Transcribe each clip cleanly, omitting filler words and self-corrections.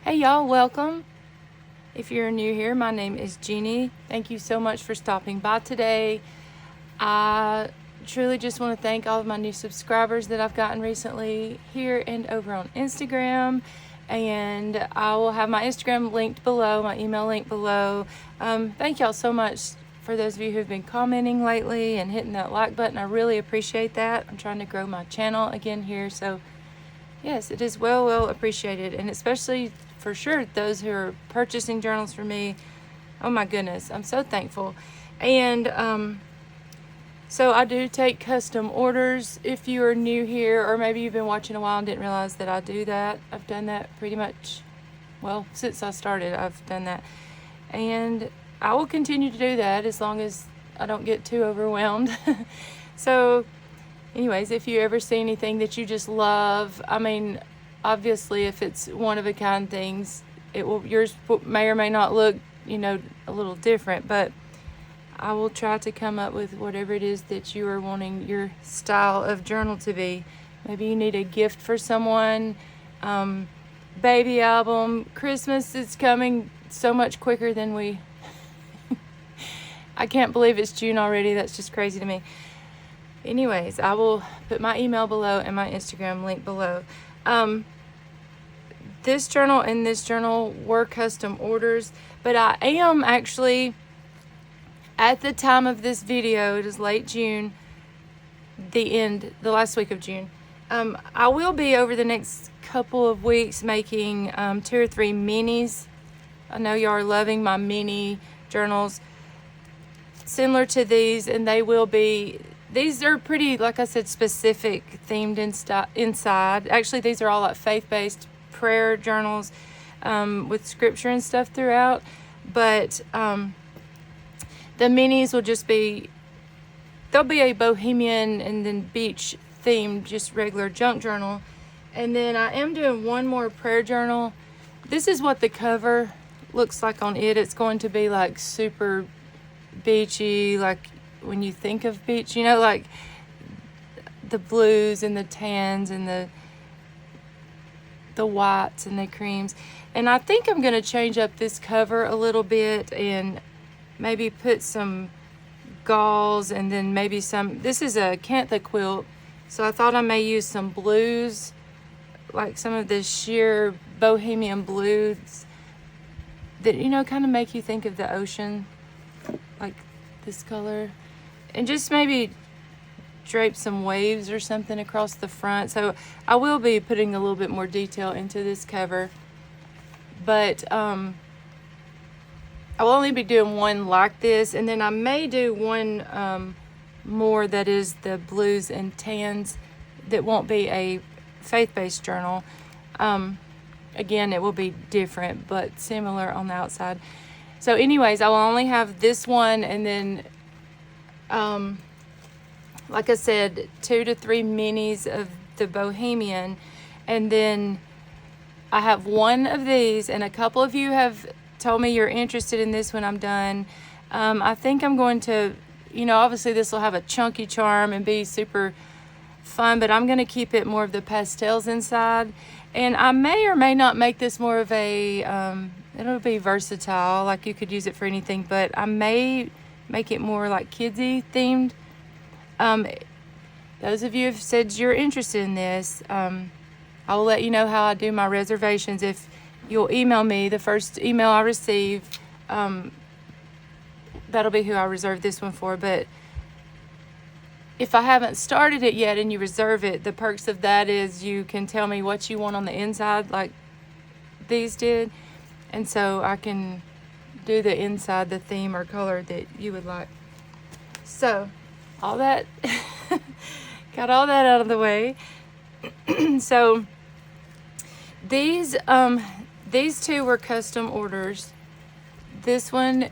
Hey y'all, welcome. If you're new here, my name is Jeannie. Thank you so much for stopping by today. I truly just want to thank all of my new subscribers that I've gotten recently here and over on Instagram. And I will have my Instagram linked below, my email linked below. Thank y'all so much for those of you who've been commenting lately and hitting that like button. I really appreciate that. I'm trying to grow my channel again here, so yes, it is well appreciated, and especially for sure those who are purchasing journals for me. Oh my goodness, I'm so thankful. And so I do take custom orders. If you are new here, or maybe you've been watching a while and didn't realize that I do that, I've done that pretty much, well, since I started, I've done that. And I will continue to do that as long as I don't get too overwhelmed. So anyways, if you ever see anything that you just love, I mean, obviously if it's one of a kind things, yours may or may not look, a little different, but I will try to come up with whatever it is that you are wanting your style of journal to be. Maybe you need a gift for someone, baby album, Christmas is coming so much quicker than we, I can't believe it's June already. That's just crazy to me. Anyways, I will put my email below and my Instagram link below. This journal and this journal were custom orders, but I am actually, at the time of this video, it is late June, the last week of June. I will be over the next couple of weeks making 2 or 3 minis. I know y'all are loving my mini journals similar to these, and they will be, these are pretty, like I said, specific, themed inside. Actually, these are all like faith-based prayer journals with scripture and stuff throughout. But the minis will just be, there'll be a Bohemian and then beach themed, just regular junk journal. And then I am doing one more prayer journal. This is what the cover looks like on it. It's going to be like super beachy, like when you think of beach, like the blues and the tans and the whites and the creams. And I think I'm going to change up this cover a little bit and maybe put some galls and then maybe some, this is a Cantha quilt, so I thought I may use some blues, like some of the sheer Bohemian blues that, kind of make you think of the ocean, like this color, and just maybe drape some waves or something across the front. So I will be putting a little bit more detail into this cover, but I will only be doing one like this, and then I may do one more that is the blues and tans that won't be a faith-based journal. Again, it will be different but similar on the outside. So anyways, I will only have this one, and then like I said, 2 to 3 minis of the Bohemian, and then I have one of these, and a couple of you have told me you're interested in this when I'm done. I think I'm going to, obviously this will have a chunky charm and be super fun, but I'm going to keep it more of the pastels inside. And I may or may not make this more of a, it'll be versatile, like you could use it for anything, but I may make it more like kidsy themed. Those of you have said you're interested in this. I will let you know how I do my reservations. If you'll email me, the first email I receive, that'll be who I reserve this one for. But if I haven't started it yet and you reserve it, the perks of that is you can tell me what you want on the inside, like these did, and so I can do the inside, the theme or color that you would like. So all that got all that out of the way. So these two were custom orders. This one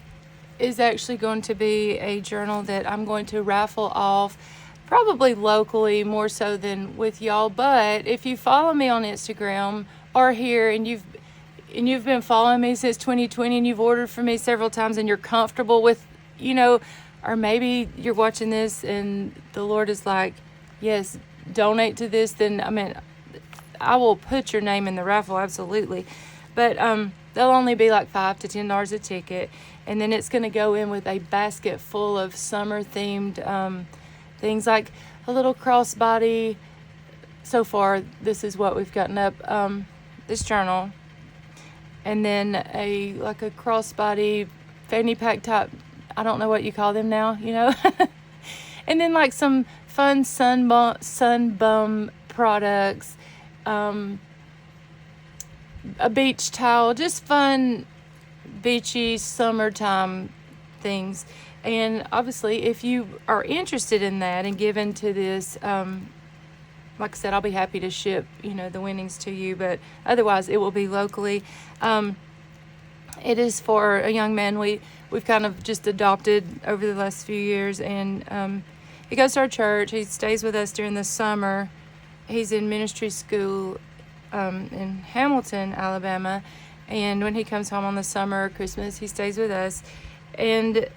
is actually going to be a journal that I'm going to raffle off, probably locally more so than with y'all. But if you follow me on Instagram or here, and you've been following me since 2020 and you've ordered from me several times and you're comfortable with, or maybe you're watching this and the Lord is like, yes, donate to this, then I will put your name in the raffle, absolutely. But they'll only be like $5 to $10 a ticket. And then it's going to go in with a basket full of summer-themed things, like a little crossbody. So far, this is what we've gotten up, this journal. And then a crossbody fanny pack type, I don't know what you call them now, you know. And then like some fun sun bum products, a beach towel, just fun beachy summertime things. And obviously, if you are interested in that and given to this, like I said, I'll be happy to ship, the winnings to you, but otherwise it will be locally. It is for a young man we've kind of just adopted over the last few years, and he goes to our church. He stays with us during the summer. He's in ministry school in Hamilton, Alabama, and when he comes home on the summer or Christmas, he stays with us. And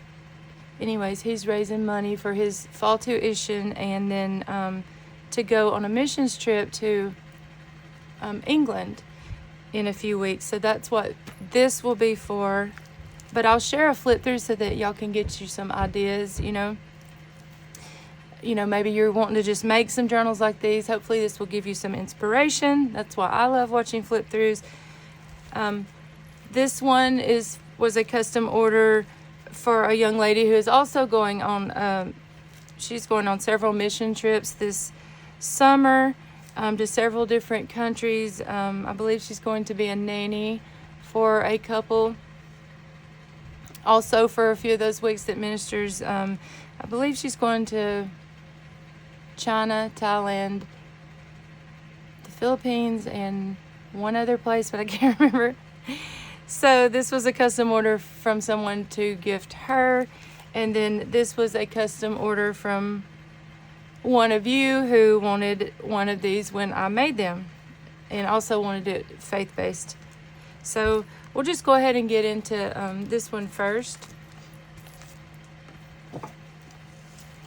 anyways, he's raising money for his fall tuition, and then to go on a missions trip to England in a few weeks. So that's what this will be for. But I'll share a flip through so that y'all can get you some ideas, maybe you're wanting to just make some journals like these. Hopefully this will give you some inspiration. That's why I love watching flip throughs. This one was a custom order for a young lady who is also going on, she's going on several mission trips this summer to several different countries. I believe she's going to be a nanny for a couple. Also for a few of those weeks that ministers, I believe she's going to China, Thailand, the Philippines, and one other place, but I can't remember. So this was a custom order from someone to gift her. And then this was a custom order from one of you who wanted one of these when I made them, and also wanted it faith-based. So we'll just go ahead and get into this one first.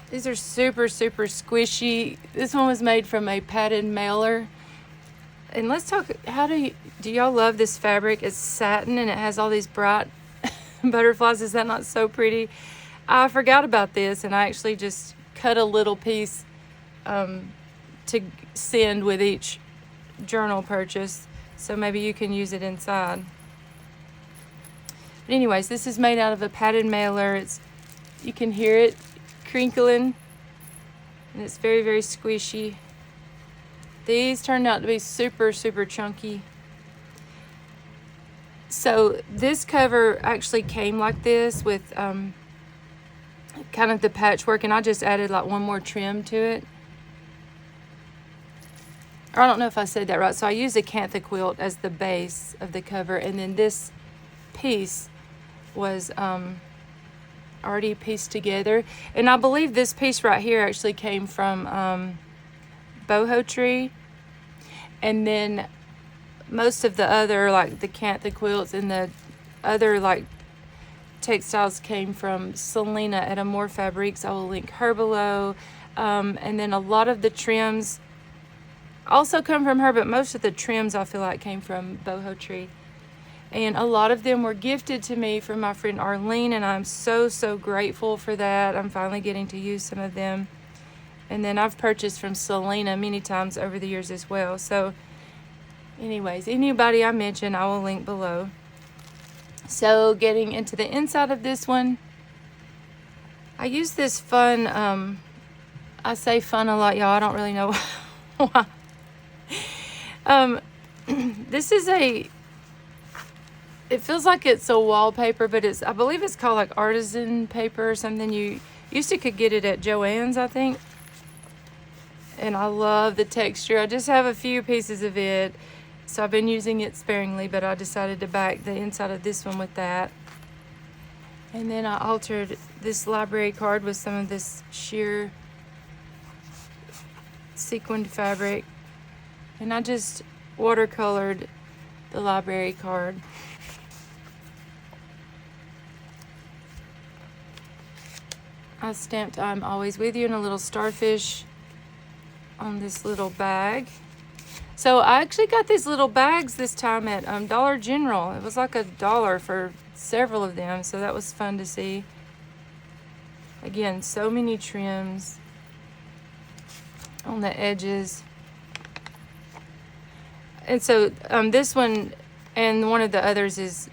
These are super, super squishy. This one was made from a padded mailer. And let's talk, do y'all love this fabric? It's satin and it has all these bright butterflies. Is that not so pretty? I forgot about this, and I actually just cut a little piece to send with each journal purchase. So maybe you can use it inside. But anyways, this is made out of a padded mailer. You can hear it crinkling, and it's very, very squishy. These turned out to be super, super chunky. So this cover actually came like this with kind of the patchwork, and I just added like one more trim to it. Or I don't know if I said that right. So I used a Cantha quilt as the base of the cover, and then this piece was already pieced together. And I believe this piece right here actually came from boho tree, and then most of the other, like the Cantha quilts and the other like textiles, came from Selena at Amore Fabrics. I will link her below. And then a lot of the trims also come from her, but most of the trims I feel like came from boho tree. And a lot of them were gifted to me from my friend Arlene, and I'm so, so grateful for that. I'm finally getting to use some of them. And then I've purchased from Selena many times over the years as well. So anyways, anybody I mention, I will link below. So getting into the inside of this one, I use this fun, I say fun a lot, y'all. I don't really know why. This is it feels like it's a wallpaper, but I believe it's called like artisan paper or something. You could get it at Joann's, I think. And I love the texture. I just have a few pieces of it, so I've been using it sparingly, but I decided to back the inside of this one with that. And then I altered this library card with some of this sheer sequined fabric, and I just watercolored the library card. I stamped "I'm always with you" and a little starfish on this little bag. So I actually got these little bags this time at Dollar General. It was like $1 for several of them, so that was fun to see. Again, so many trims on the edges. And so this one and one of the others is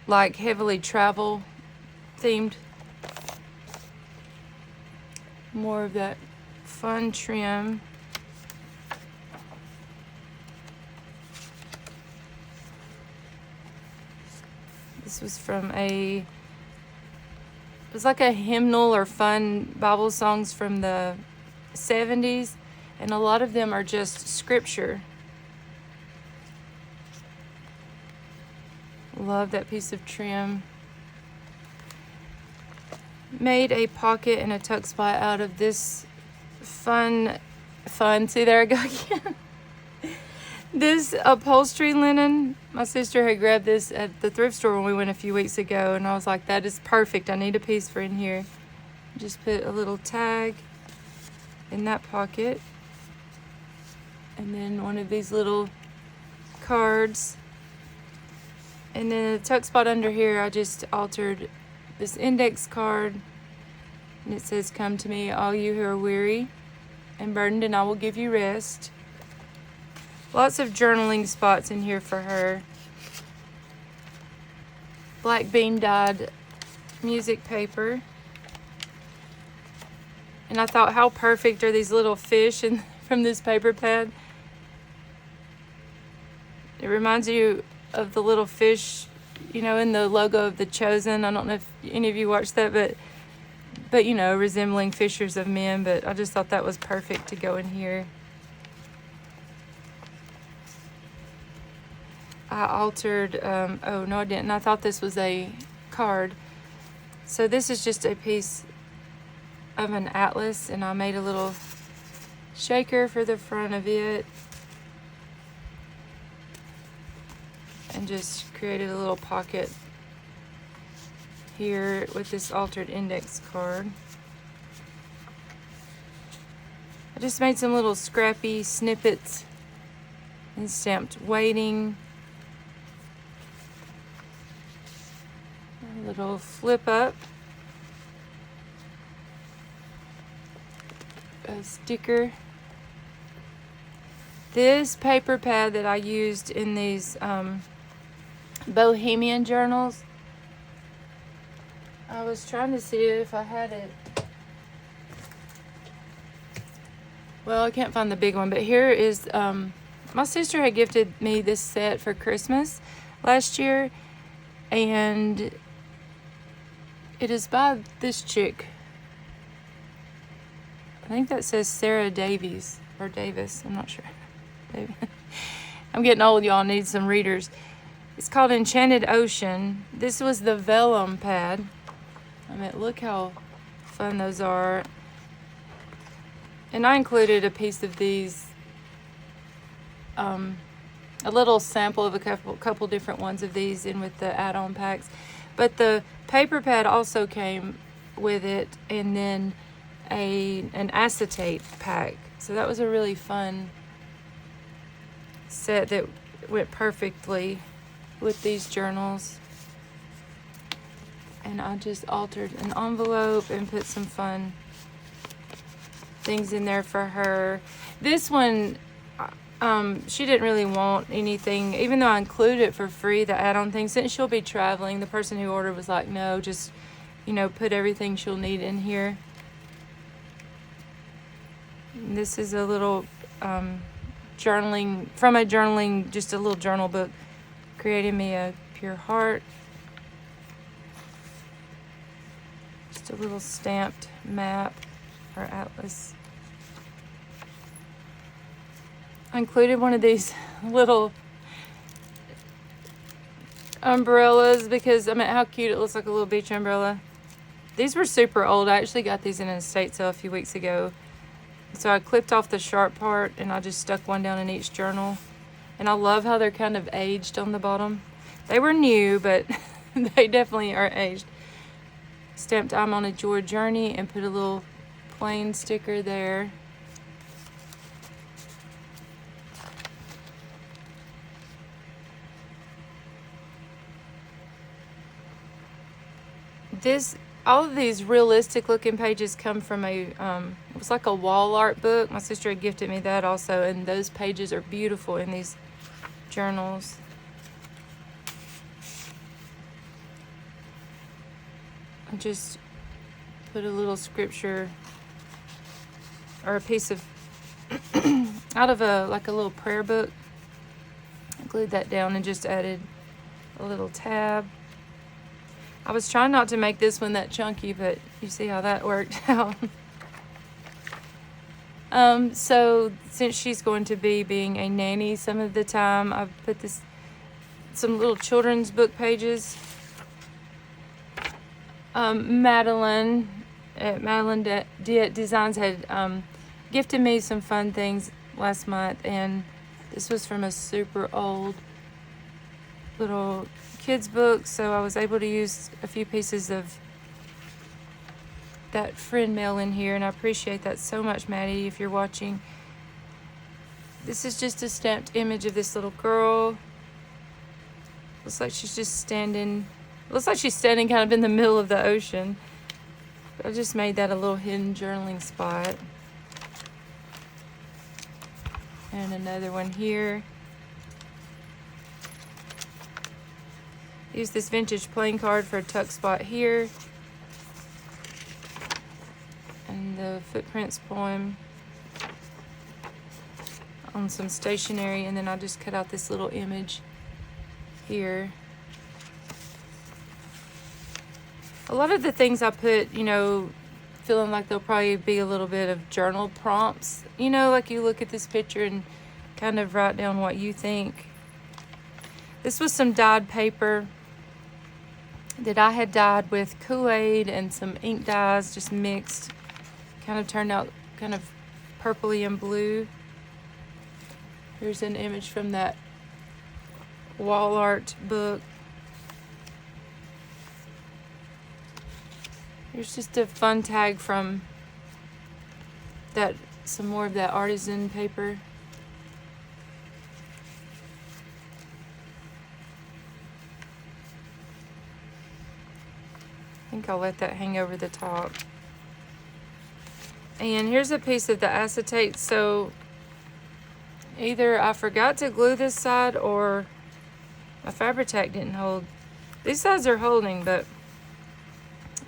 like heavily travel themed. More of that fun trim. This was from it was like a hymnal or fun Bible songs from the 70s, and a lot of them are just scripture. Love that piece of trim. Made a pocket and a tuck spot out of this fun, see there I go again. This upholstery linen, my sister had grabbed this at the thrift store when we went a few weeks ago, and I was like, that is perfect. I need a piece for in here. Just put a little tag in that pocket. And then one of these little cards. And then the tuck spot under here, I just altered this index card. And it says, "Come to me, all you who are weary and burdened, and I will give you rest." Lots of journaling spots in here for her. Black bean dyed music paper. And I thought, how perfect are these little fish from this paper pad? It reminds you of the little fish, you know, in the logo of The Chosen. I don't know if any of you watched that, but you know, resembling fishers of men. But I just thought that was perfect to go in here. I altered, oh no I didn't, I thought this was a card. So this is just a piece of an atlas, and I made a little shaker for the front of it. And just created a little pocket here with this altered index card. I just made some little scrappy snippets and stamped waiting. A little flip up. A sticker. This paper pad that I used in these Bohemian journals, I was trying to see if I had it. Well, I can't find the big one, but here is, my sister had gifted me this set for Christmas last year, and it is by this chick. I think that says Sarah Davies or Davis. I'm not sure. I'm getting old, y'all. Need some readers. It's called Enchanted Ocean. This was the vellum pad. I mean, look how fun those are. And I included a piece of these, a little sample of a couple different ones of these in with the add-on packs. But the paper pad also came with it, and then an acetate pack. So that was a really fun set that went perfectly with these journals. And I just altered an envelope and put some fun things in there for her. This one, she didn't really want anything, even though I included it for free, the add-on thing. Since she'll be traveling, the person who ordered was like, no, just, you know, put everything she'll need in here. And this is a little journaling, from a journaling, just a little journal book, created me a pure heart. Just a little stamped map or atlas. I included one of these little umbrellas because, I mean, how cute it looks, like a little beach umbrella. These were super old. I actually got these in an estate sale a few weeks ago. So I clipped off the sharp part and I just stuck one down in each journal. And I love how they're kind of aged on the bottom. They were new, but they definitely are aged. Stamped "I'm on a joy journey" and put a little plain sticker there. all of these realistic looking pages come from it was like a wall art book. My sister had gifted me that also, and those pages are beautiful in these journals. I just put a little scripture or a piece of out of a little prayer book. I glued that down and just added a little tab. I was trying not to make this one that chunky, but you see how that worked out. So since she's going to be being a nanny some of the time, I've put some little children's book pages. Madeline at Madeline Designs had gifted me some fun things last month, and this was from a super old little kids book, so I was able to use a few pieces of that friend mail in here, and I appreciate that so much, Maddie, if you're watching. This is just a stamped image of this little girl. Looks like she's just standing kind of in the middle of the ocean. But I just made that a little hidden journaling spot. And another one here. Use this vintage playing card for a tuck spot here. And the Footprints poem on some stationery, and then I just cut out this little image here. A lot of the things I put, feeling like there'll probably be a little bit of journal prompts. Like you look at this picture and kind of write down what you think. This was some dyed paper that I had dyed with Kool-Aid and some ink dyes just mixed. Kind of turned out kind of purpley and blue. Here's an image from that wall art book. Here's just a fun tag from some more of that artisan paper. I think I'll let that hang over the top. And here's a piece of the acetate. So either I forgot to glue this side or my Fabri-Tac didn't hold. These sides are holding, but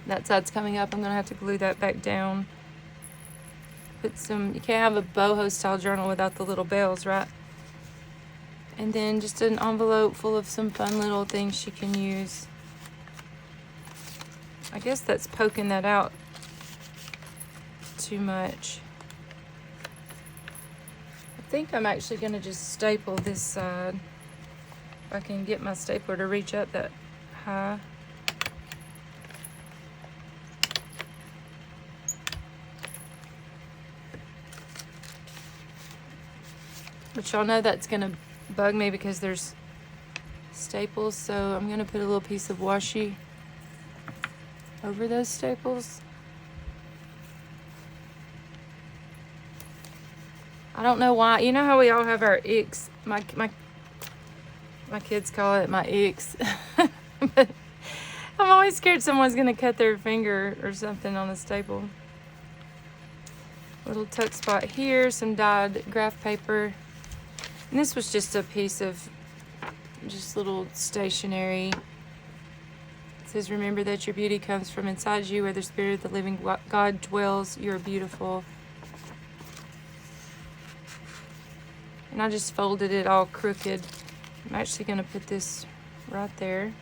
that side's coming up. I'm gonna have to glue that back down. You can't have a boho style journal without the little bells, right? And then just an envelope full of some fun little things she can use. I guess that's poking that out too much. I think I'm actually gonna just staple this side. If I can get my stapler to reach up that high. But y'all know that's gonna bug me because there's staples, so I'm gonna put a little piece of washi over those staples. I don't know why. You know how we all have our icks? My kids call it my icks. But I'm always scared someone's gonna cut their finger or something on a staple. Little tuck spot here, some dyed graph paper. And this was just a piece of just little stationery. It says, remember that your beauty comes from inside you, where the spirit of the living God dwells. You're beautiful. And I just folded it all crooked. I'm actually gonna put this right there.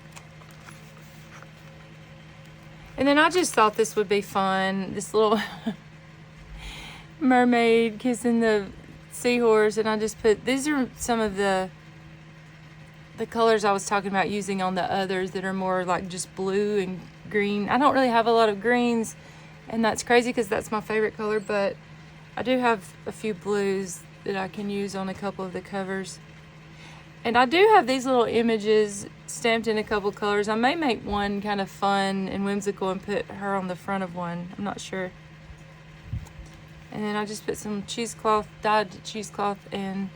And then I just thought this would be fun. This little mermaid kissing the seahorse, and I just put, these are some of the colors I was talking about using on the others that are more like just blue and green. I don't really have a lot of greens, and that's crazy because that's my favorite color, but I do have a few blues that I can use on a couple of the covers. And I do have these little images stamped in a couple colors. I may make one kind of fun and whimsical and put her on the front of one. I'm not sure. And then I just put some cheesecloth, dyed cheesecloth, and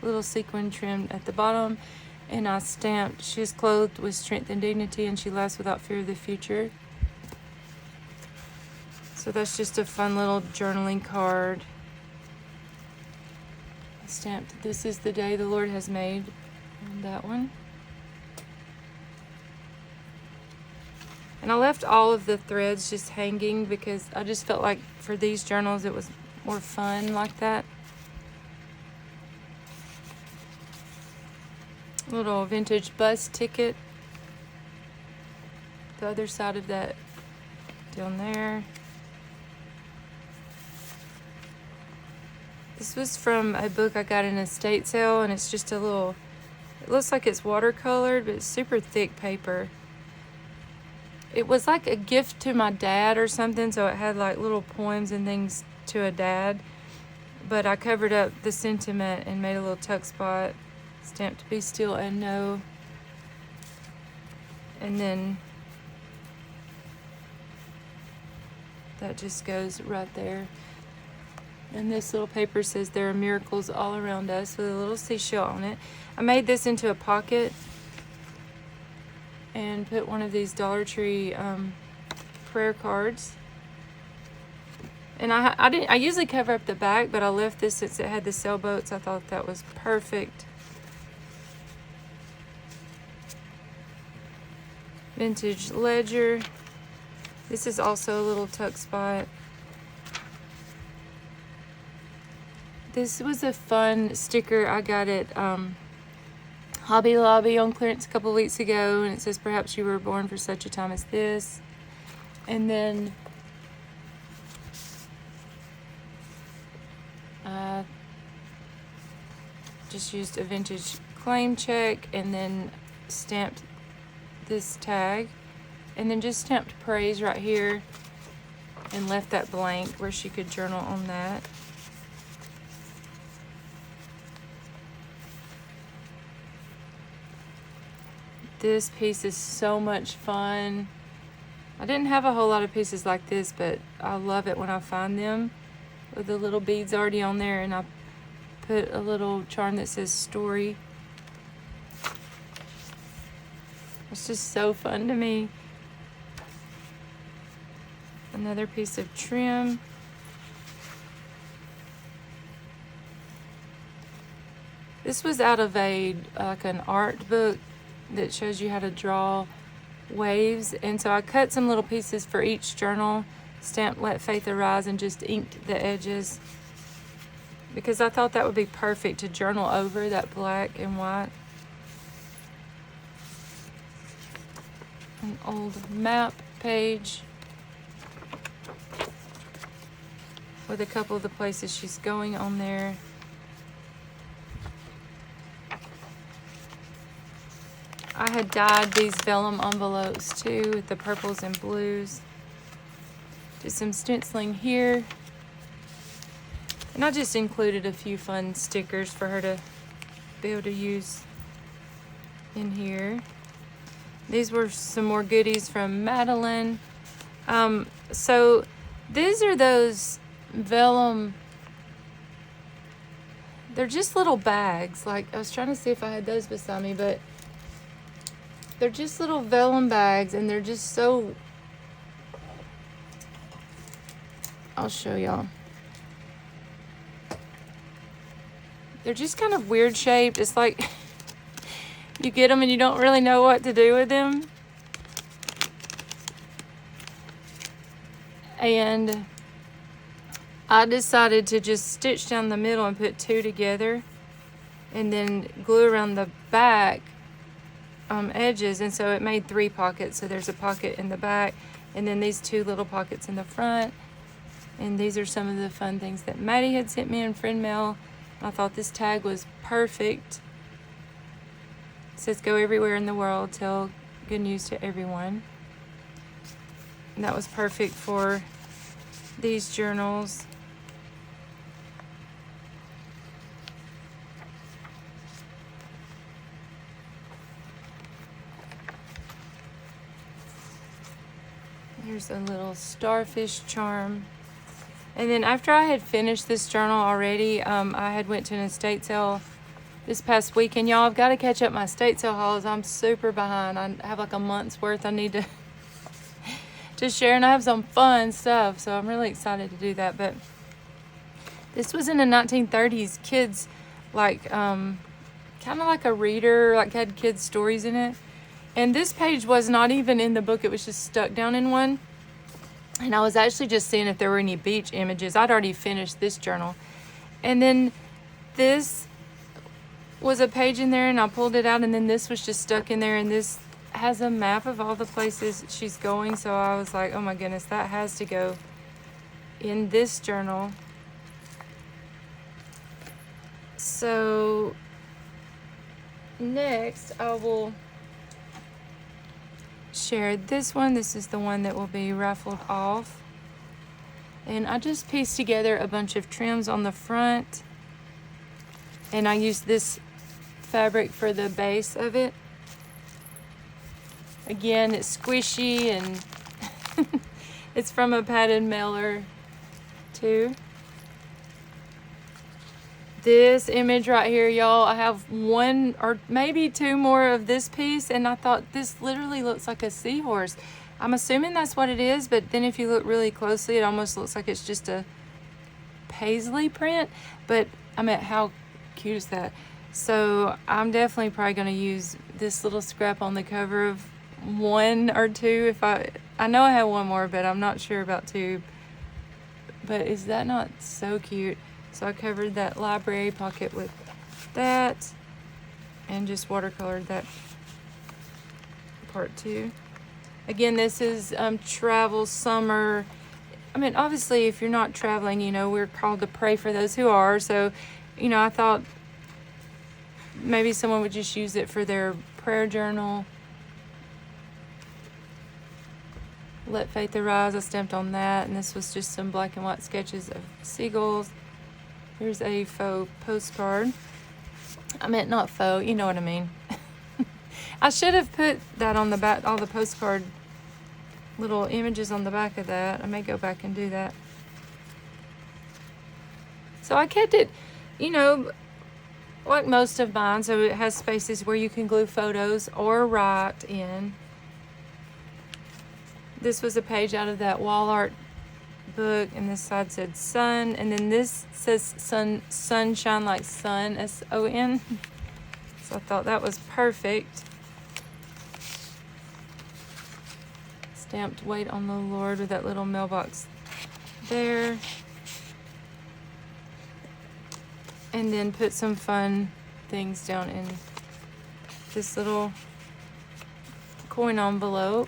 a little sequin trim at the bottom. And I stamped, she is clothed with strength and dignity, and she laughs without fear of the future. So that's just a fun little journaling card. Stamped, "This is the day the Lord has made," on that one. And I left all of the threads just hanging because I just felt like for these journals it was more fun like that. Little vintage bus ticket. The other side of that down there. This was from a book I got in a estate sale, and it's just a little, it looks like it's watercolored, but it's super thick paper. It was like a gift to my dad or something, so it had like little poems and things to a dad. But I covered up the sentiment and made a little tuck spot, stamped "Be still and know." And then that just goes right there. And this little paper says, "There are miracles all around us," with a little seashell on it. I made this into a pocket and put one of these Dollar Tree prayer cards. And I usually cover up the back, but I left this since it had the sailboats. I thought that was perfect. Vintage ledger. This is also a little tuck spot. This was a fun sticker I got at Hobby Lobby on clearance a couple weeks ago, and it says, "Perhaps you were born for such a time as this." And then just used a vintage claim check and then stamped this tag, and then just stamped "Praise" right here and left that blank where she could journal on that. This piece is so much fun. I didn't have a whole lot of pieces like this, but I love it when I find them with the little beads already on there, and I put a little charm that says "Story." It's just so fun to me. Another piece of trim. This was out of like an art book that shows you how to draw waves, and so I cut some little pieces for each journal, stamped "Let Faith Arise," and just inked the edges because I thought that would be perfect to journal over, that black and white. An old map page with a couple of the places she's going on there. I had dyed these vellum envelopes too with the purples and blues. Did some stenciling here. And I just included a few fun stickers for her to be able to use in here. These were some more goodies from Madeline. So these are those vellum, they're just little bags. Like, I was trying to see if I had those beside me, but they're just little vellum bags, and they're just so, I'll show y'all. They're just kind of weird shaped. It's like you get them and you don't really know what to do with them. And I decided to just stitch down the middle and put two together, and then glue around the back edges, and so it made 3 pockets. So there's a pocket in the back, and then these 2 little pockets in the front. And these are some of the fun things that Maddie had sent me in friend mail. I thought this tag was perfect. It says, "Go everywhere in the world, tell good news to everyone." And that was perfect for these journals. Here's a little starfish charm. And then after I had finished this journal already, I had went to an estate sale this past weekend. Y'all, I've got to catch up my estate sale hauls. I'm super behind. I have like a month's worth I need to to share, and I have some fun stuff, so I'm really excited to do that. But this was in the 1930s. Kids, like, kind of like a reader, like had kids' stories in it. And this page was not even in the book. It was just stuck down in one. And I was actually just seeing if there were any beach images. I'd already finished this journal. And then this was a page in there, and I pulled it out, and then this was just stuck in there, and this has a map of all the places she's going. So I was like, oh my goodness, that has to go in this journal. So next I will share this one. This is the one that will be raffled off. And I just pieced together a bunch of trims on the front, and I used this fabric for the base of it. Again, it's squishy, and it's from a padded mailer too. This image right here, y'all, I have one or maybe two more of this piece, and I thought this literally looks like a seahorse. I'm assuming that's what it is, but then if you look really closely, it almost looks like it's just a paisley print. But I mean, how cute is that? So I'm definitely probably going to use this little scrap on the cover of one or two. If I know I have one more, but I'm not sure about two. But is that not so cute? So I covered that library pocket with that, and just watercolored that part too. Again, this is travel summer. I mean, obviously, if you're not traveling, you know, we're called to pray for those who are. So, you know, I thought maybe someone would just use it for their prayer journal. Let Faith Arise, I stamped on that, and this was just some black and white sketches of seagulls. Here's a faux postcard. I meant not faux, you know what I mean. I should have put that on the back, all the postcard little images on the back of that. I may go back and do that. So I kept it, you know, like most of mine, so it has spaces where you can glue photos or write in. This was a page out of that wall art book, and this side said sun, and then this says sunshine, like sun, S-O-N. So I thought that was perfect. Stamped wait on the Lord with that little mailbox there, and then put some fun things down in this little coin envelope.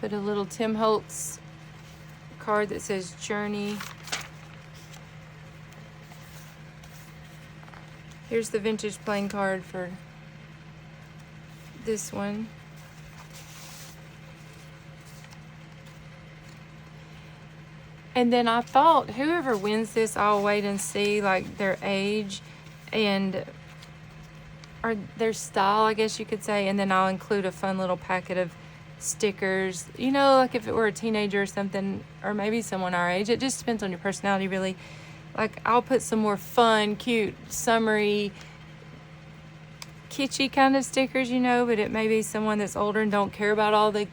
Put a little Tim Holtz card that says Journey. Here's the vintage playing card for this one. And then I thought, whoever wins this, I'll wait and see like their age and or their style, I guess you could say, and then I'll include a fun little packet of stickers, you know, like if it were a teenager or something, or maybe someone our age. It just depends on your personality, really. Like, I'll put some more fun, cute, summery, kitschy kind of stickers, you know, but it may be someone that's older and don't care about all the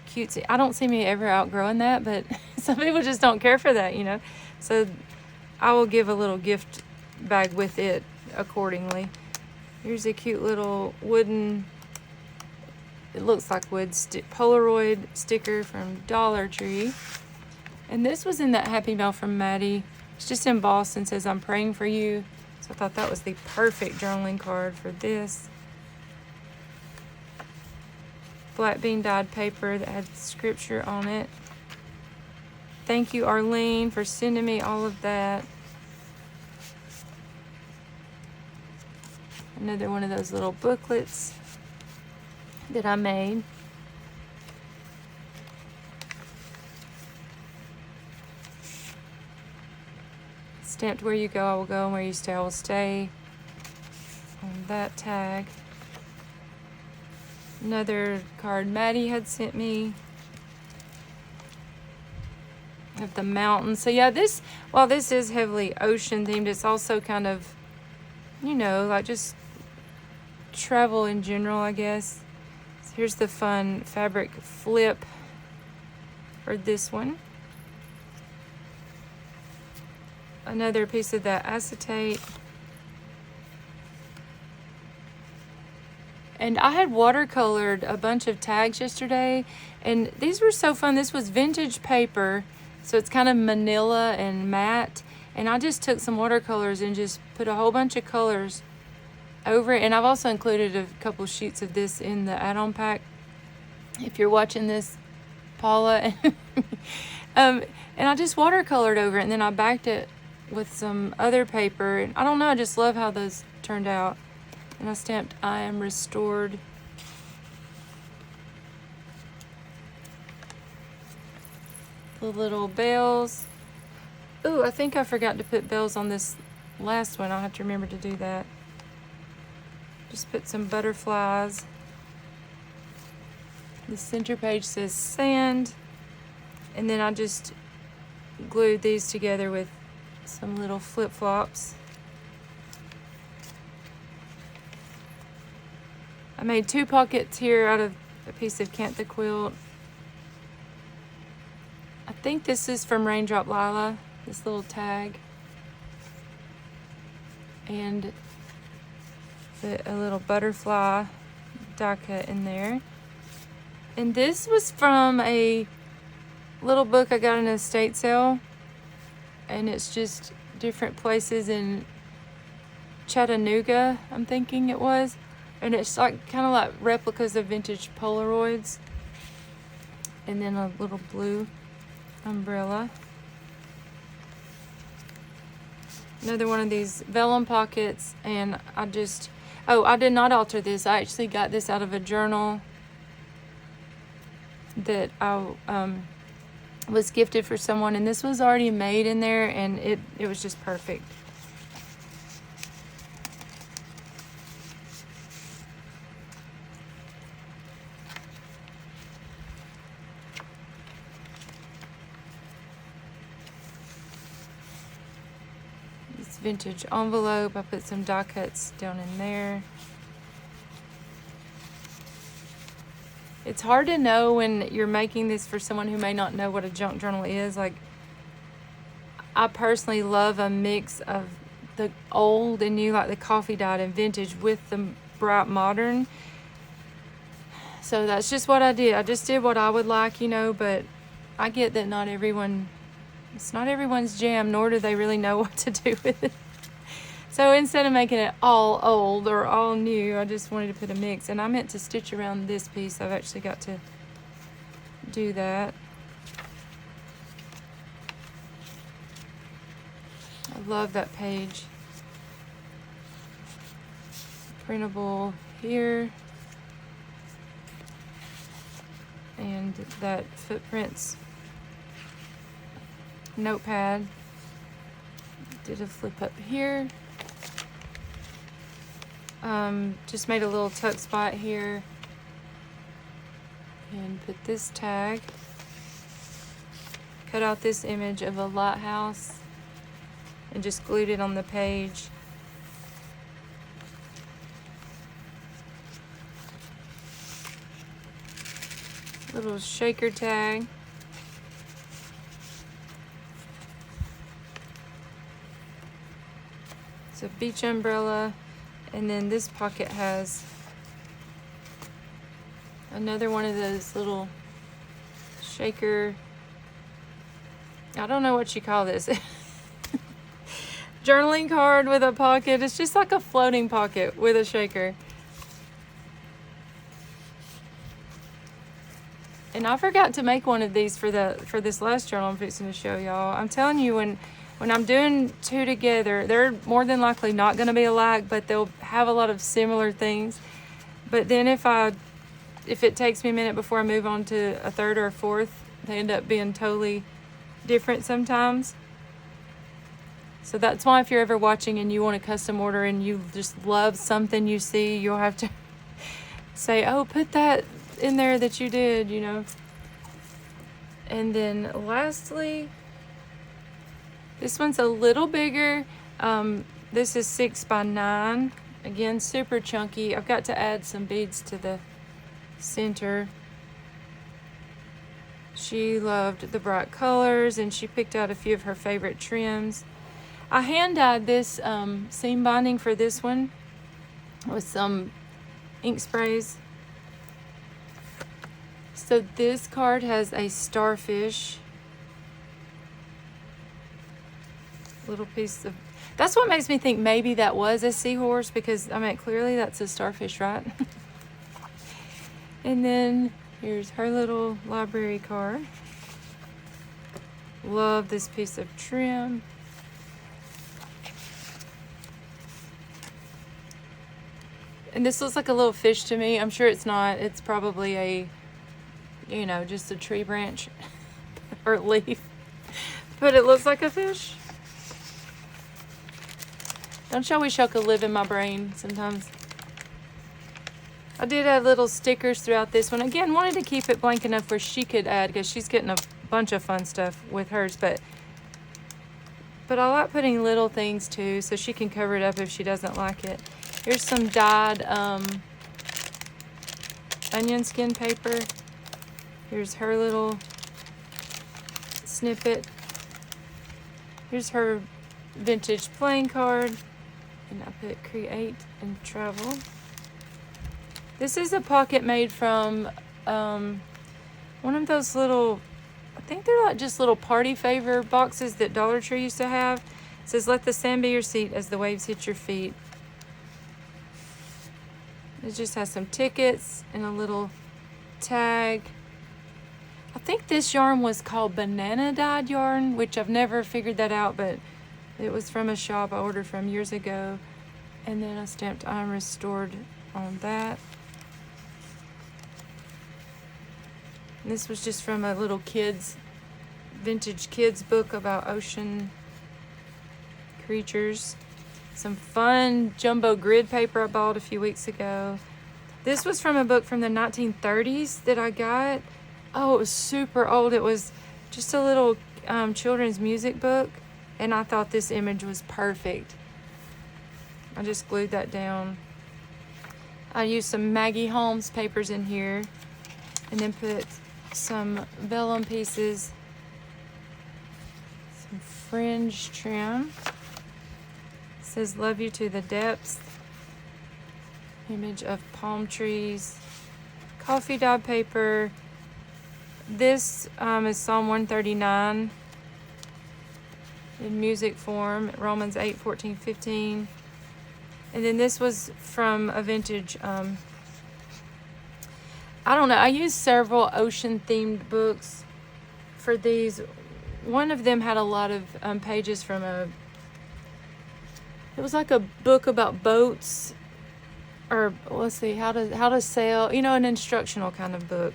cutesy. I don't see me ever outgrowing that, but some people just don't care for that, you know. So I will give a little gift bag with it accordingly. Here's a cute little wooden, it looks like wood, Polaroid sticker from Dollar Tree. And this was in that Happy Mail from Maddy. It's just embossed and says, I'm praying for you. So I thought that was the perfect journaling card for this. Flat bean dyed paper that had scripture on it. Thank you, Arlene, for sending me all of that. Another one of those little booklets that I made. Stamped where you go, I will go, and where you stay, I will stay. On that tag. Another card Maddy had sent me of the mountains. So yeah, this, while this is heavily ocean themed, it's also kind of, you know, like just travel in general, I guess. So here's the fun fabric flip for this one. Another piece of that acetate. And I had watercolored a bunch of tags yesterday, and these were so fun. This was vintage paper, so it's kind of manila and matte. And I just took some watercolors and just put a whole bunch of colors over it. And I've also included a couple sheets of this in the add-on pack. If you're watching this, Paula. And I just watercolored over it, and then I backed it with some other paper. And I don't know, I just love how those turned out. And I stamped I am restored. The little bells. Ooh, I think I forgot to put bells on this last one. I'll have to remember to do that. Just put some butterflies. The center page says sand. And then I just glued these together with some little flip-flops. I made 2 pockets here out of a piece of Cantha quilt. I think this is from Raindrop Lila, this little tag. And a little butterfly die cut in there. And this was from a little book I got in an estate sale. And it's just different places in Chattanooga, I'm thinking it was. And it's like kind of like replicas of vintage Polaroids. And then a little blue umbrella. Another one of these vellum pockets. And I just, oh, I did not alter this. I actually got this out of a journal that I was gifted for someone. And this was already made in there, and it was just perfect. Vintage envelope. I put some die cuts down in there. It's hard to know when you're making this for someone who may not know what a junk journal is. Like, I personally love a mix of the old and new, like the coffee dyed and vintage, with the bright modern. So that's just what I did. I just did what I would like, you know, but I get that not everyone, it's not everyone's jam, nor do they really know what to do with it. So instead of making it all old or all new, I just wanted to put a mix. And I meant to stitch around this piece. I've actually got to do that. I love that page. Printable here. And that footprints notepad. Did a flip up here. Just made a little tuck spot here. And put this tag. Cut out this image of a lighthouse. And just glued it on the page. Little shaker tag. It's a beach umbrella, and then this pocket has another one of those little shaker, I don't know what you call this. Journaling card with a pocket. It's just like a floating pocket with a shaker. And I forgot to make one of these for this last journal I'm fixing to show y'all. I'm telling you, when I'm doing two together, they're more than likely not going to be alike, but they'll have a lot of similar things. But then if it takes me a minute before I move on to a third or a fourth, they end up being totally different sometimes. So that's why if you're ever watching and you want to custom order and you just love something you see, you'll have to say, oh, put that in there that you did, you know. And then lastly, this one's a little bigger. This is 6 by 9, Again, super chunky. I've got to add some beads to the center. She loved the bright colors, and she picked out a few of her favorite trims. I hand dyed this seam binding for this one with some ink sprays. So this card has a starfish. Little piece of... That's what makes me think maybe that was a seahorse, because, I mean, clearly that's a starfish, right? And then here's her little library card. Love this piece of trim. And this looks like a little fish to me. I'm sure it's not. It's probably a, you know, just a tree branch or leaf. But it looks like a fish. Don't y'all wish y'all could live in my brain sometimes? I did add little stickers throughout this one. Again, wanted to keep it blank enough where she could add, because she's getting a bunch of fun stuff with hers. But I like putting little things too, so she can cover it up if she doesn't like it. Here's some dyed onion skin paper. Here's her little snippet. Here's her vintage playing card. And I put create and travel. This is a pocket made from one of those little, I think they're like just little party favor boxes that Dollar Tree used to have. It says, let the sand be your seat as the waves hit your feet. It just has some tickets and a little tag. I think this yarn was called banana dyed yarn, which I've never figured that out, but it was from a shop I ordered from years ago. And then I stamped I'm restored on that. And this was just from a little vintage kids book about ocean creatures. Some fun jumbo grid paper I bought a few weeks ago. This was from a book from the 1930s that I got. Oh, it was super old. It was just a little children's music book, and I thought this image was perfect. I just glued that down. I used some Maggie Holmes papers in here, and then put some vellum pieces, some fringe trim. It says love you to the depths. Image of palm trees. Coffee dyed paper. This is Psalm 139 in music form, Romans 8, 14, 15. And then this was from a vintage, I don't know, I used several ocean-themed books for these. One of them had a lot of pages from it was like a book about boats, or let's see, how to sail, you know, an instructional kind of book,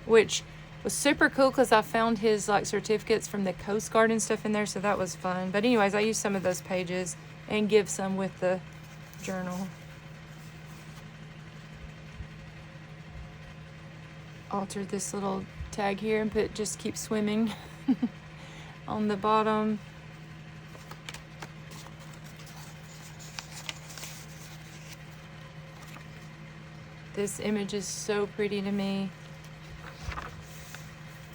which was super cool because I found his like certificates from the Coast Guard and stuff in there, so that was fun. But anyways, I used some of those pages and give some with the journal. Altered this little tag here and put just keep swimming on the bottom. This image is so pretty to me.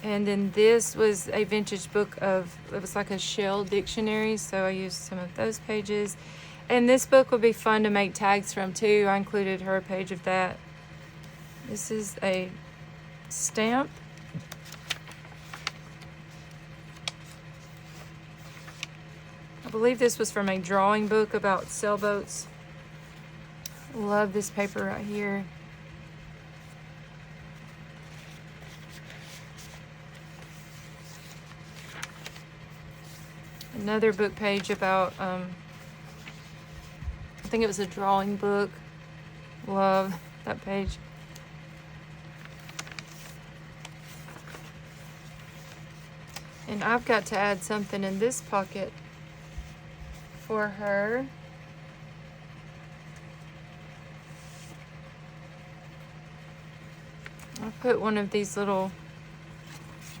And then this was a vintage book of, it was like a shell dictionary, so I used some of those pages. And this book would be fun to make tags from too. I included her page of that. This is a stamp. I believe this was from a drawing book about sailboats. Love this paper right here. Another book page about, I think it was a drawing book. Love that page. And I've got to add something in this pocket for her. I'll put one of these little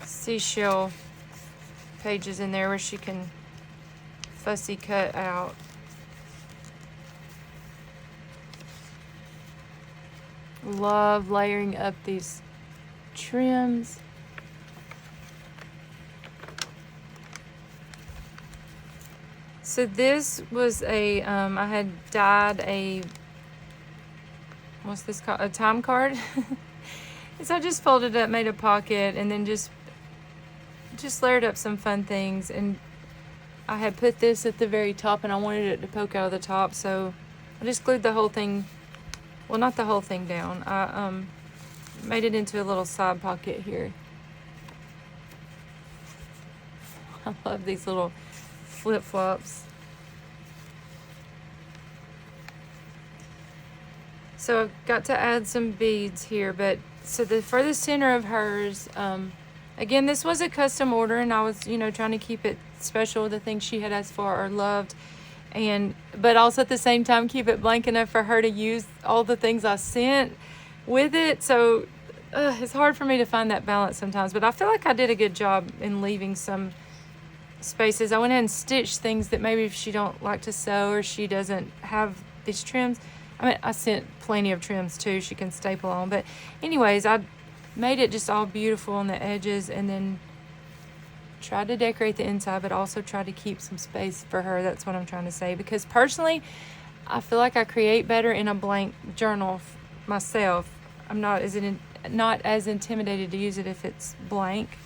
seashell pages in there where she can fussy cut out. Love layering up these trims. So this was a, I had dyed a, what's this called? A time card. So I just folded up, made a pocket, and then just layered up some fun things. And I had put this at the very top, and I wanted it to poke out of the top, so I just glued the whole thing, well, not the whole thing down. I made it into a little side pocket here. I love these little flip-flops. So I've got to add some beads here, but so for the center of hers, again, this was a custom order, and I was, you know, trying to keep it special, the things she had asked for or loved, but also at the same time keep it blank enough for her to use all the things I sent with it. So it's hard for me to find that balance sometimes, but I feel like I did a good job in leaving some spaces. I went ahead and stitched things that maybe if she don't like to sew or she doesn't have these trims. I mean, I sent plenty of trims too she can staple on, but anyways, I made it just all beautiful on the edges, and then tried to decorate the inside, but also tried to keep some space for her. That's what I'm trying to say, because personally I feel like I create better in a blank journal myself. I'm not as intimidated to use it if it's blank.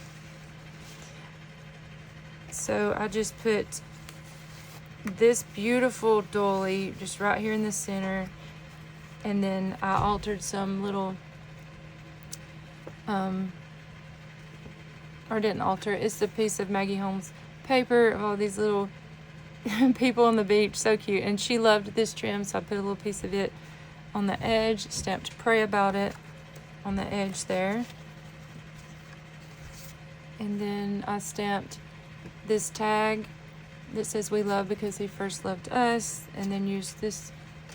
So I just put this beautiful doily just right here in the center, and then I altered some little or didn't alter it. It's a piece of Maggie Holmes paper of all these little people on the beach. So cute. And she loved this trim, so I put a little piece of it on the edge, stamped "Pray About It" on the edge there. And then I stamped this tag that says "We love because he first loved us," and then used this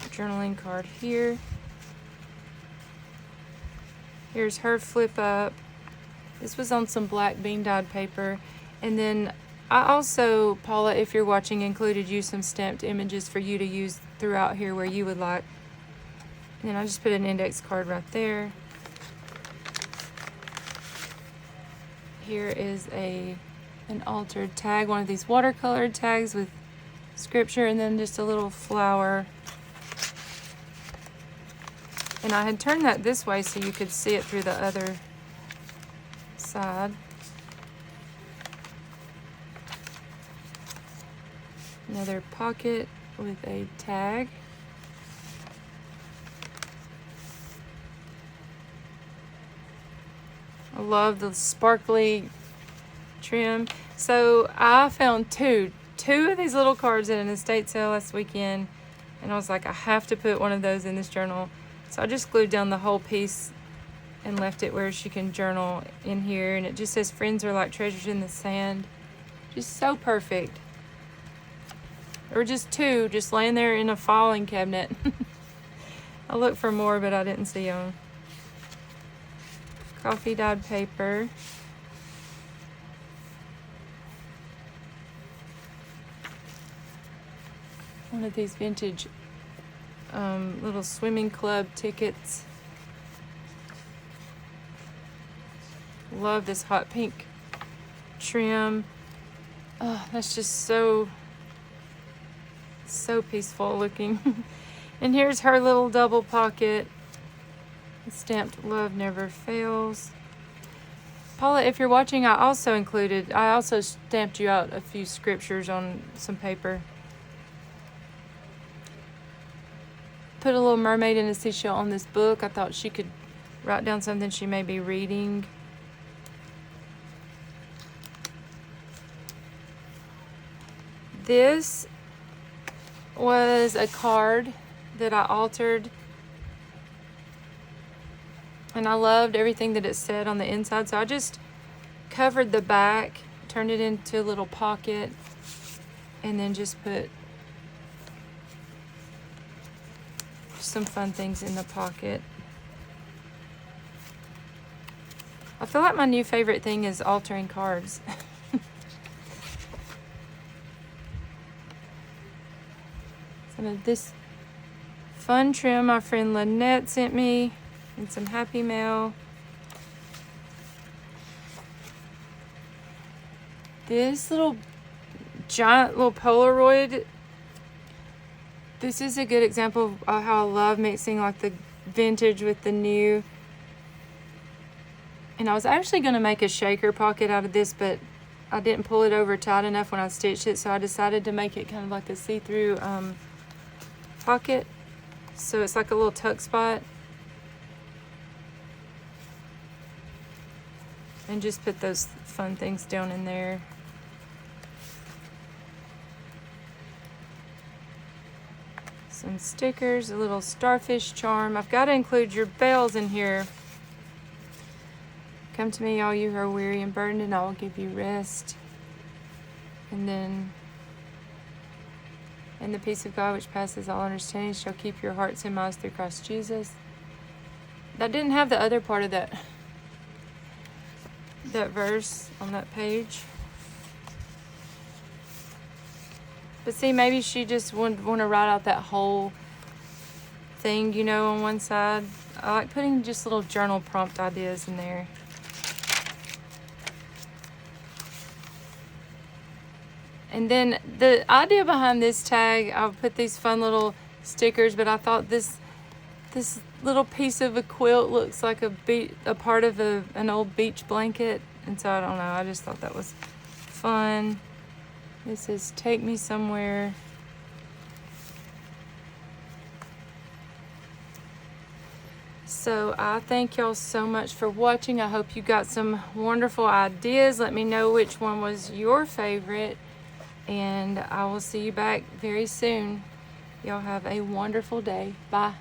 journaling card here. Here's her flip up. This was on some black bean dyed paper. And then I also, Paula, if you're watching, included you some stamped images for you to use throughout here where you would like. And then I just put an index card right there. Here is an altered tag, one of these watercolored tags with scripture, and then just a little flower. And I had turned that this way so you could see it through the other side. Another pocket with a tag. I love the sparkly trim. So I found two of these little cards at an estate sale last weekend, and I was like, I have to put one of those in this journal. So I just glued down the whole piece and left it where she can journal in here, and it just says "Friends are like treasures in the sand." Just so perfect. There were just two just laying there in a filing cabinet. I looked for more, but I didn't see them. Coffee dyed paper. One of these vintage little swimming club tickets. Love this hot pink trim. Oh, that's just so peaceful looking. And here's her little double pocket. Stamped "Love Never Fails." Paula, if you're watching, I also stamped you out a few scriptures on some paper. Put a little mermaid and a seashell on this book. I thought she could write down something she may be reading. This was a card that I altered, and I loved everything that it said on the inside, so I just covered the back, turned it into a little pocket, and then just put some fun things in the pocket. I feel like my new favorite thing is altering cards. Some of this fun trim my friend Lynette sent me. and some Happy Mail. This little giant little Polaroid, this is a good example of how I love mixing like the vintage with the new. And I was actually going to make a shaker pocket out of this, but I didn't pull it over tight enough when I stitched it, so I decided to make it kind of like a see-through pocket. So it's like a little tuck spot. And just put those fun things down in there. Some stickers, a little starfish charm. I've got to include your bells in here. Come to me, all you who are weary and burdened, and I will give you rest. And then, and the peace of God which passes all understanding shall keep your hearts and minds through Christ Jesus. That didn't have the other part of that verse on that page. But see, maybe she just want to write out that whole thing, you know, on one side. I like putting just little journal prompt ideas in there. And then the idea behind this tag, I'll put these fun little stickers, but I thought this little piece of a quilt looks like a part of an old beach blanket. And so I don't know, I just thought that was fun. This is Take Me Somewhere. So I thank y'all so much for watching. I hope you got some wonderful ideas. Let me know which one was your favorite. And I will see you back very soon. Y'all have a wonderful day. Bye.